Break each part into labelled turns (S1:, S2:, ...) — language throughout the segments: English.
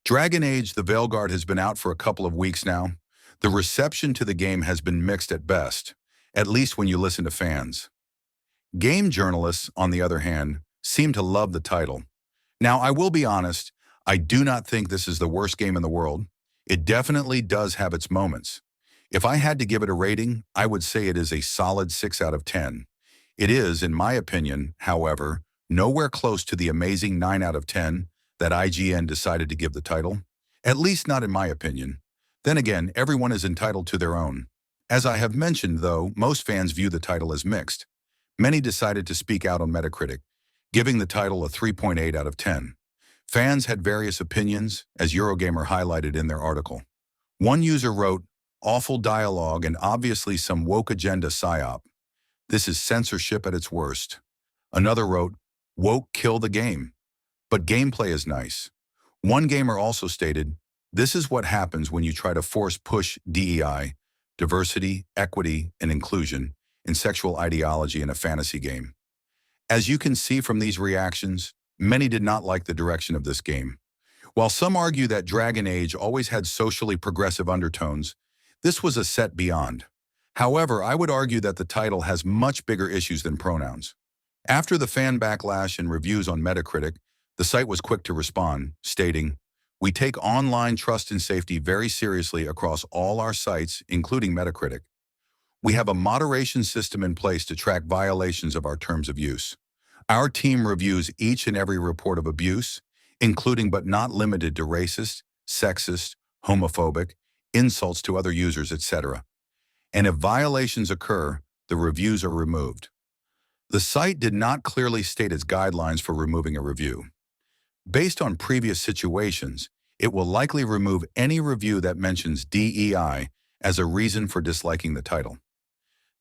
S1: Dragon Age The Veilguard has been out for a couple of weeks now. The reception to the game has been mixed at best, at least when you listen to fans. Game journalists, on the other hand, seem to love the title. Now, I will be honest, I do not think this is the worst game in the world. It definitely does have its moments. If I had to give it a rating, I would say it is a solid 6 out of 10. It is, in my opinion, however, nowhere close to the amazing 9 out of 10 that IGN decided to give the title. At least not in my opinion. Then again, everyone is entitled to their own. As I have mentioned, though, most fans view the title as mixed. Many decided to speak out on Metacritic, giving the title a 3.8 out of 10. Fans had various opinions, as Eurogamer highlighted in their article. One user wrote, "Awful dialogue and obviously some woke agenda psyop. This is censorship at its worst." Another wrote, "Woke kill the game. But gameplay is nice." One gamer also stated, "This is what happens when you try to push DEI, diversity, equity, and inclusion, in sexual ideology in a fantasy game." As you can see from these reactions, many did not like the direction of this game. While some argue that Dragon Age always had socially progressive undertones, this was a step beyond. However, I would argue that the title has much bigger issues than pronouns. After the fan backlash and reviews on Metacritic, the site was quick to respond, stating, "We take online trust and safety very seriously across all our sites, including Metacritic. We have a moderation system in place to track violations of our terms of use. Our team reviews each and every report of abuse, including but not limited to racist, sexist, homophobic, insults to other users, etc. And if violations occur, the reviews are removed." The site did not clearly state its guidelines for removing a review. Based on previous situations, it will likely remove any review that mentions DEI as a reason for disliking the title.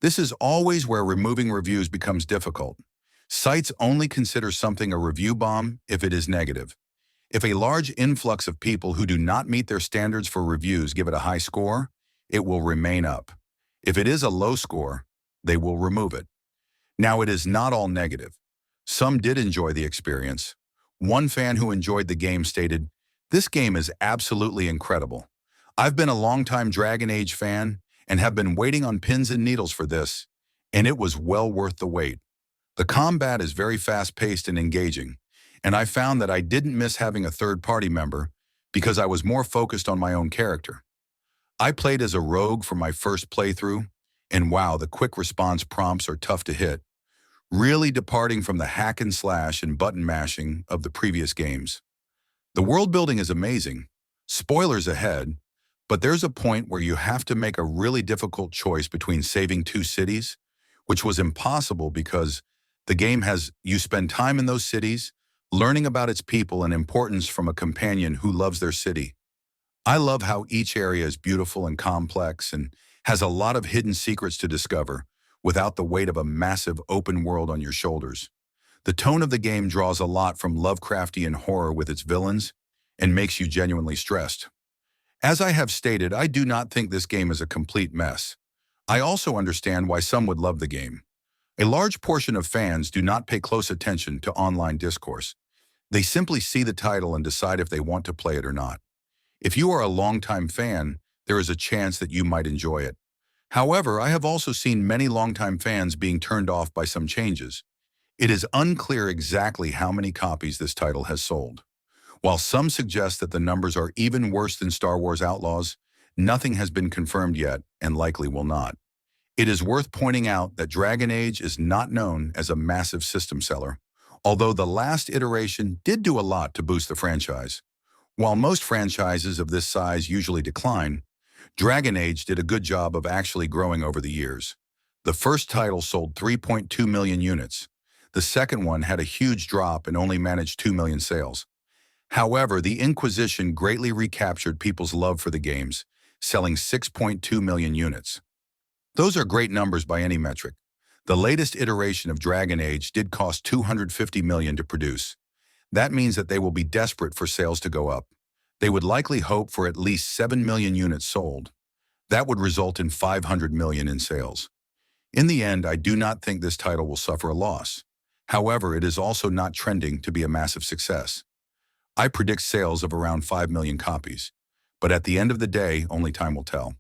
S1: This is always where removing reviews becomes difficult. Sites only consider something a review bomb if it is negative. If a large influx of people who do not meet their standards for reviews give it a high score, it will remain up. If it is a low score, they will remove it. Now, it is not all negative. Some did enjoy the experience. One fan who enjoyed the game stated, "This game is absolutely incredible. I've been a longtime Dragon Age fan and have been waiting on pins and needles for this, and it was well worth the wait. The combat is very fast-paced and engaging, and I found that I didn't miss having a third-party member because I was more focused on my own character. I played as a rogue for my first playthrough, and wow, the quick response prompts are tough to hit, really departing from the hack and slash and button mashing of the previous games. The world building is amazing. Spoilers ahead, but there's a point where you have to make a really difficult choice between saving 2 cities, which was impossible because the game has you spend time in those cities, learning about its people and importance from a companion who loves their city. I love how each area is beautiful and complex and has a lot of hidden secrets to discover without the weight of a massive open world on your shoulders. The tone of the game draws a lot from Lovecraftian horror with its villains and makes you genuinely stressed. As I have stated, I do not think this game is a complete mess. I also understand why some would love the game. A large portion of fans do not pay close attention to online discourse. They simply see the title and decide if they want to play it or not. If you are a longtime fan, there is a chance that you might enjoy it. However, I have also seen many longtime fans being turned off by some changes. It is unclear exactly how many copies this title has sold. While some suggest that the numbers are even worse than Star Wars Outlaws, nothing has been confirmed yet and likely will not. It is worth pointing out that Dragon Age is not known as a massive system seller, although the last iteration did do a lot to boost the franchise. While most franchises of this size usually decline, Dragon Age did a good job of actually growing over the years. The first title sold 3.2 million units. The second one had a huge drop and only managed 2 million sales. However, the Inquisition greatly recaptured people's love for the games, selling 6.2 million units. Those are great numbers by any metric. The latest iteration of Dragon Age did cost $250 million to produce. That means that they will be desperate for sales to go up. They would likely hope for at least 7 million units sold. That would result in 500 million in sales. In the end, I do not think this title will suffer a loss. However, it is also not trending to be a massive success. I predict sales of around 5 million copies. But at the end of the day, only time will tell.